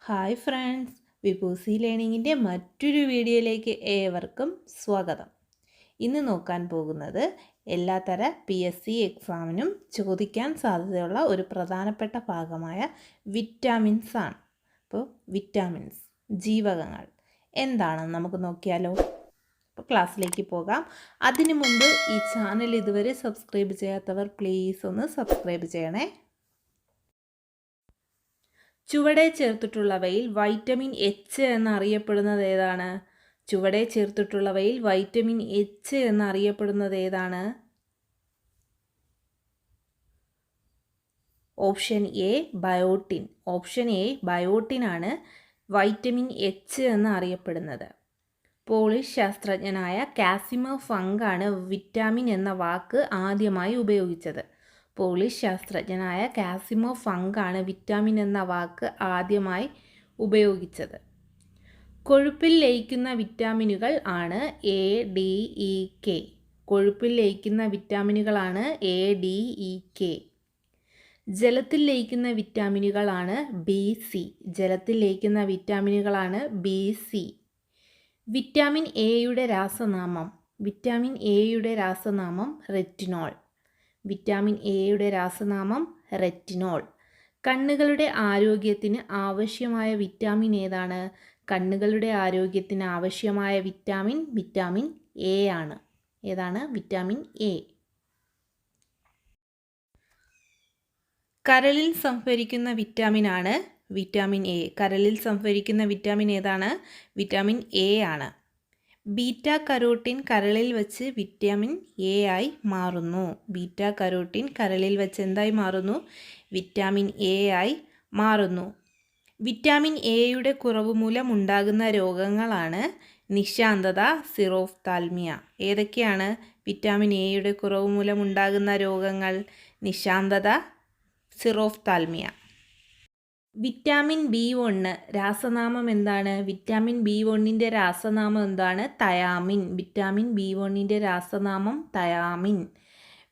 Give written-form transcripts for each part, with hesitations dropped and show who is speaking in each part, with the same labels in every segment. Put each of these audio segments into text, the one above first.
Speaker 1: Hi friends, വിപൂസി ലേണിങ്ങിൻ്റെ മറ്റൊരു വീഡിയോയിലേക്ക് ഏവർക്കും സ്വാഗതം. ഇന്ന് നോക്കാൻ പോകുന്നത് എല്ലാത്തര PSC എക്സാമിനും ചോദിക്കാൻ സാധ്യതയുള്ള ഒരു പ്രധാനപ്പെട്ട ഭാഗമായ വിറ്റാമിൻസ് ആണ്. അപ്പോൾ വിറ്റാമിൻസ്, ജീവകങ്ങൾ എന്താണെന്ന് നമുക്ക് നോക്കിയാലോ. അപ്പോൾ ക്ലാസ്സിലേക്ക് പോകാം. അതിനു മുമ്പ് ഈ ചാനൽ ഇതുവരെ സബ്സ്ക്രൈബ് ചെയ്യാത്തവർ പ്ലീസ് ഒന്ന് സബ്സ്ക്രൈബ് ചെയ്യണേ. ചുവടെ ചേർത്തിട്ടുള്ളവയിൽ വൈറ്റമിൻ എച്ച് എന്നറിയപ്പെടുന്നത് ഏതാണ്? ചുവടെ ചേർത്തിട്ടുള്ളവയിൽ വൈറ്റമിൻ എച്ച് എന്നറിയപ്പെടുന്നത് ഏതാണ്? Option A biotin. Option A biotin ആണ് വൈറ്റമിൻ എച്ച് എന്നറിയപ്പെടുന്നത്. പോളിഷ് ശാസ്ത്രജ്ഞനായ കാസിമോ ഫങ്കാണ് വിറ്റാമിൻ എന്ന വാക്ക് ആദ്യമായി ഉപയോഗിച്ചത്. പോളിഷ് ശാസ്ത്രജ്ഞനായ കാസിമോ ഫങ്കാണ് വിറ്റാമിൻ എന്ന വാക്ക് ആദ്യമായി ഉപയോഗിച്ചത്. കൊഴുപ്പിൽ ലയിക്കുന്ന വിറ്റാമിനുകൾ ആണ് എ, ഡി, ഇ, കെ. കൊഴുപ്പിൽ ലയിക്കുന്ന വിറ്റാമിനുകളാണ് എ, ഡി, ഇ, കെ. ജലത്തിൽ ലയിക്കുന്ന വിറ്റാമിനുകളാണ് ബി, സി. ജലത്തിൽ ലയിക്കുന്ന വിറ്റാമിനുകളാണ് ബി, സി. വിറ്റാമിൻ എയുടെ രാസനാമം. വിറ്റാമിൻ എയുടെ രാസനാമം റെറ്റിനോൾ. വിറ്റാമിൻ എയുടെ രാസനാമം റെറ്റിനോൾ. കണ്ണുകളുടെ ആരോഗ്യത്തിന് ആവശ്യമായ വിറ്റാമിൻ ഏതാണ്? കണ്ണുകളുടെ ആരോഗ്യത്തിന് ആവശ്യമായ വിറ്റാമിൻ എ ആണ്. ഏതാണ്? Vitamin A. കരളിൽ സംഭരിക്കുന്ന വിറ്റാമിൻ ആണ് വിറ്റാമിൻ എ. കരളിൽ സംഭരിക്കുന്ന വിറ്റാമിൻ ഏതാണ്? വിറ്റാമിൻ എ ആണ്. ബീറ്റ കരോട്ടിൻ കരളിൽ വച്ച് വിറ്റാമിൻ എ ആയി മാറുന്നു. ബീറ്റ കരോട്ടിൻ കരളിൽ വച്ച് എന്തായി മാറുന്നു? വിറ്റാമിൻ എ ആയി മാറുന്നു. വിറ്റാമിൻ എയുടെ കുറവ് മൂലം ഉണ്ടാകുന്ന രോഗങ്ങളാണ് നിശാന്തത, സിറോഫ്താൽമിയ. ഏതൊക്കെയാണ് വിറ്റാമിൻ എയുടെ കുറവ് മൂലം ഉണ്ടാകുന്ന രോഗങ്ങൾ? നിശാന്തത, സിറോഫ്താൽമിയ. വിറ്റാമിൻ B1 രാസനാമം എന്താണ്? വിറ്റാമിൻ B1ൻ്റെ രാസനാമം എന്താണ്? തയാമിൻ. വിറ്റാമിൻ B1ൻ്റെ രാസനാമം തയാമിൻ.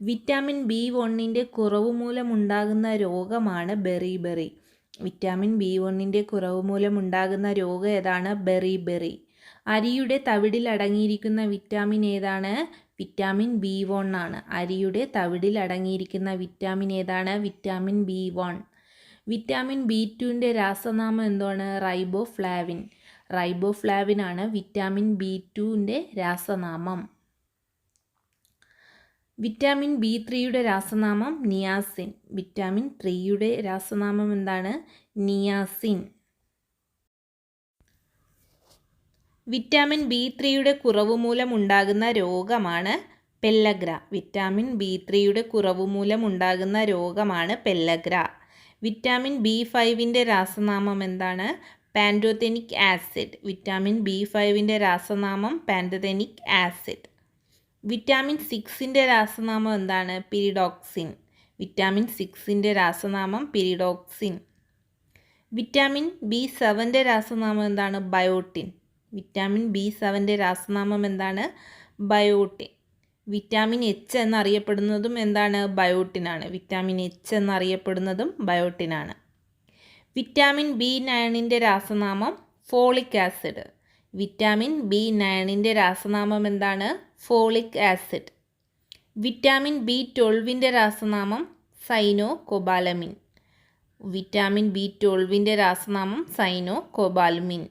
Speaker 1: വിറ്റാമിൻ B1ൻ്റെ കുറവ് മൂലമുണ്ടാകുന്ന രോഗമാണ് ബെറിബെറി. വിറ്റാമിൻ B1ൻ്റെ കുറവ് മൂലമുണ്ടാകുന്ന രോഗം ഏതാണ്? ബെറിബെറി. അരിയുടെ തവിടിൽ അടങ്ങിയിരിക്കുന്ന വിറ്റാമിൻ ഏതാണ്? വിറ്റാമിൻ B1 ആണ്. അരിയുടെ തവിടിൽ അടങ്ങിയിരിക്കുന്ന വിറ്റാമിൻ ഏതാണ്? Vitamin B1. വിറ്റാമിൻ B2ൻ്റെ രാസനാമം എന്താണ്? റൈബോഫ്ലാവിൻ. റൈബോഫ്ലാവിൻ ആണ് വിറ്റാമിൻ B2ൻ്റെ രാസനാമം. വിറ്റാമിൻ B3യുടെ രാസനാമം നിയാസിൻ. വിറ്റാമിൻ 3യുടെ രാസനാമം എന്താണ്? നിയാസിൻ. വിറ്റാമിൻ B3യുടെ കുറവ് മൂലം ഉണ്ടാകുന്ന രോഗമാണ് പെല്ലഗ്ര. വിറ്റാമിൻ B3യുടെ കുറവ് മൂലം ഉണ്ടാകുന്ന രോഗമാണ് പെല്ലഗ്ര. വിറ്റാമിൻ B5ൻ്റെ രാസനാമം എന്താണ്? Pantothenic acid. വിറ്റാമിൻ B5ൻ്റെ രാസനാമം പാൻറ്റോതെനിക് ആസിഡ്. വിറ്റാമിൻ 6ൻ്റെ രാസനാമം എന്താണ്? പിരിഡോക്സിൻ. വിറ്റാമിൻ 6ൻ്റെ രാസനാമം പിരിഡോക്സിൻ. വിറ്റാമിൻ B7ൻ്റെ രാസനാമം എന്താണ്? ബയോട്ടിൻ. വിറ്റാമിൻ B7ൻ്റെ രാസനാമം എന്താണ്? ബയോട്ടിൻ. വിറ്റാമിൻ എച്ച് എന്നറിയപ്പെടുന്നതും എന്താണ്? ബയോട്ടിനാണ്. വിറ്റാമിൻ എച്ച് എന്നറിയപ്പെടുന്നതും ബയോട്ടിനാണ്. വിറ്റാമിൻ B9ൻ്റെ രാസനാമം ഫോളിക് ആസിഡ്. വിറ്റാമിൻ B9ൻ്റെ രാസനാമം എന്താണ്? Folic acid. വിറ്റാമിൻ B12ൻ്റെ രാസനാമം സൈനോകൊബാലമിൻ. വിറ്റാമിൻ B12ൻ്റെ രാസനാമം സൈനോകൊബാലമിൻ.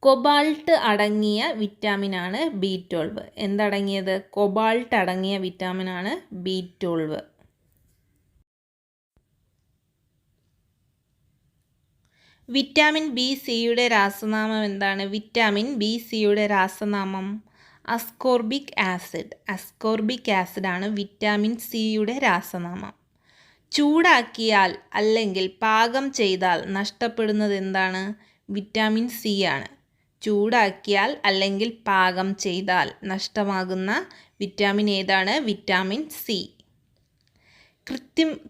Speaker 1: കൊബാൾട്ട് അടങ്ങിയ വിറ്റാമിനാണ് B12. എന്തടങ്ങിയത്? കൊബാൾട്ട് അടങ്ങിയ വിറ്റാമിനാണ് B12. വിറ്റാമിൻ BCയുടെ രാസനാമം എന്താണ്? വിറ്റാമിൻ BCയുടെ രാസനാമം അസ്കോർബിക് ആസിഡ്. അസ്കോർബിക് ആസിഡ് ആണ് വിറ്റാമിൻ Cയുടെ രാസനാമം. ചൂടാക്കിയാൽ അല്ലെങ്കിൽ പാകം ചെയ്താൽ നഷ്ടപ്പെടുന്നത് എന്താണ്? വിറ്റാമിൻ C ആണ്. ചൂടാക്കിയാൽ അല്ലെങ്കിൽ പാകം ചെയ്താൽ നഷ്ടമാകുന്ന വിറ്റാമിൻ ഏതാണ്? Vitamin C.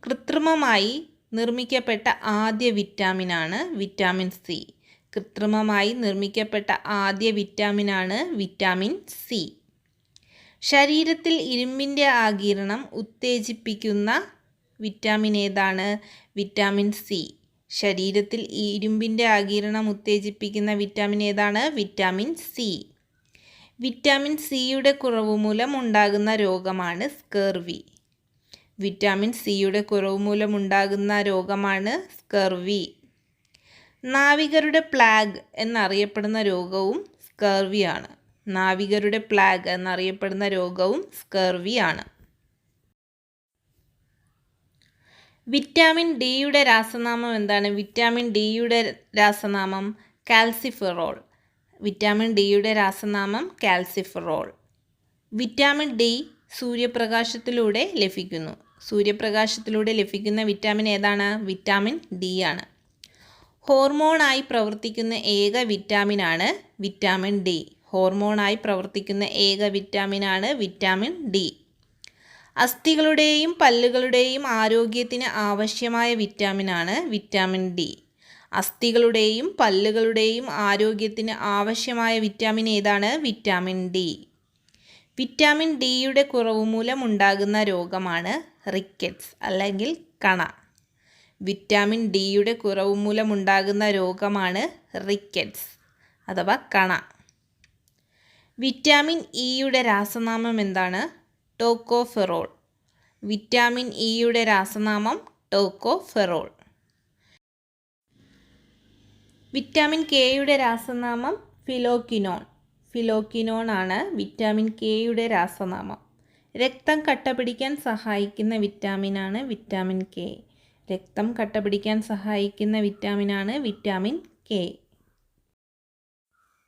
Speaker 1: കൃത്രിമമായി നിർമ്മിക്കപ്പെട്ട ആദ്യ വിറ്റാമിനാണ് വിറ്റാമിൻ C. കൃത്രിമമായി നിർമ്മിക്കപ്പെട്ട ആദ്യ വിറ്റാമിനാണ് വിറ്റാമിൻ C. ശരീരത്തിൽ ഇരുമ്പിൻ്റെ ആഗിരണം ഉത്തേജിപ്പിക്കുന്ന വിറ്റാമിൻ ഏതാണ്? Vitamin C. ശരീരത്തിൽ ഇരുമ്പിൻ്റെ ആഗിരണം ഉത്തേജിപ്പിക്കുന്ന വിറ്റാമിൻ ഏതാണ്? Vitamin C. വിറ്റാമിൻ സിയുടെ കുറവ് മൂലം ഉണ്ടാകുന്ന രോഗമാണ് സ്കർവി. വിറ്റാമിൻ സിയുടെ കുറവ് മൂലം ഉണ്ടാകുന്ന രോഗമാണ് സ്കർവി. നാവികരുടെ പ്ലാഗ് എന്നറിയപ്പെടുന്ന രോഗവും സ്കർവിയാണ്. നാവികരുടെ പ്ലാഗ് എന്നറിയപ്പെടുന്ന രോഗവും സ്കർവിയാണ്. വിറ്റാമിൻ ഡിയുടെ രാസനാമം എന്താണ്? വിറ്റാമിൻ ഡിയുടെ രാസനാമം കാൽസിഫെറോൾ. വിറ്റാമിൻ ഡിയുടെ രാസനാമം കാൽസിഫെറോൾ. വിറ്റാമിൻ ഡി സൂര്യപ്രകാശത്തിലൂടെ ലഭിക്കുന്നു. സൂര്യപ്രകാശത്തിലൂടെ ലഭിക്കുന്ന വിറ്റാമിൻ ഏതാണ്? വിറ്റാമിൻ ഡി ആണ്. ഹോർമോണായി പ്രവർത്തിക്കുന്ന ഏക വിറ്റാമിനാണ് വിറ്റാമിൻ ഡി. ഹോർമോണായി പ്രവർത്തിക്കുന്ന ഏക വിറ്റാമിനാണ് വിറ്റാമിൻ ഡി. അസ്ഥികളുടെയും പല്ലുകളുടെയും ആരോഗ്യത്തിന് ആവശ്യമായ വിറ്റാമിനാണ് വിറ്റാമിൻ ഡി. അസ്ഥികളുടെയും പല്ലുകളുടെയും ആരോഗ്യത്തിന് ആവശ്യമായ വിറ്റാമിൻ ഏതാണ്? Vitamin D. വിറ്റാമിൻ ഡിയുടെ കുറവ് മൂലം ഉണ്ടാകുന്ന രോഗമാണ് റിക്കറ്റ്സ് അല്ലെങ്കിൽ കണ. വിറ്റാമിൻ ഡിയുടെ കുറവ് മൂലം ഉണ്ടാകുന്ന രോഗമാണ് റിക്കറ്റ്സ് അഥവാ കണ. വിറ്റാമിൻ ഇയുടെ രാസനാമം എന്താണ്? ടോക്കോഫെറോൾ. വിറ്റാമിൻ ഇയുടെ രാസനാമം ടോക്കോഫെറോൾ. വിറ്റാമിൻ കെയുടെ രാസനാമം ഫിലോക്കിനോൺ. ഫിലോക്കിനോൺ ആണ് വിറ്റാമിൻ കെയുടെ രാസനാമം. രക്തം കട്ടപിടിക്കാൻ സഹായിക്കുന്ന വിറ്റാമിനാണ് വിറ്റാമിൻ കെ. രക്തം കട്ടപിടിക്കാൻ സഹായിക്കുന്ന വിറ്റാമിനാണ് വിറ്റാമിൻ കെ.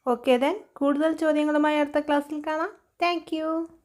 Speaker 1: ഓക്കെ ദെൻ, കൂടുതൽ ചോദ്യങ്ങളുമായി അടുത്ത ക്ലാസ്സിൽ കാണാം. Thank you.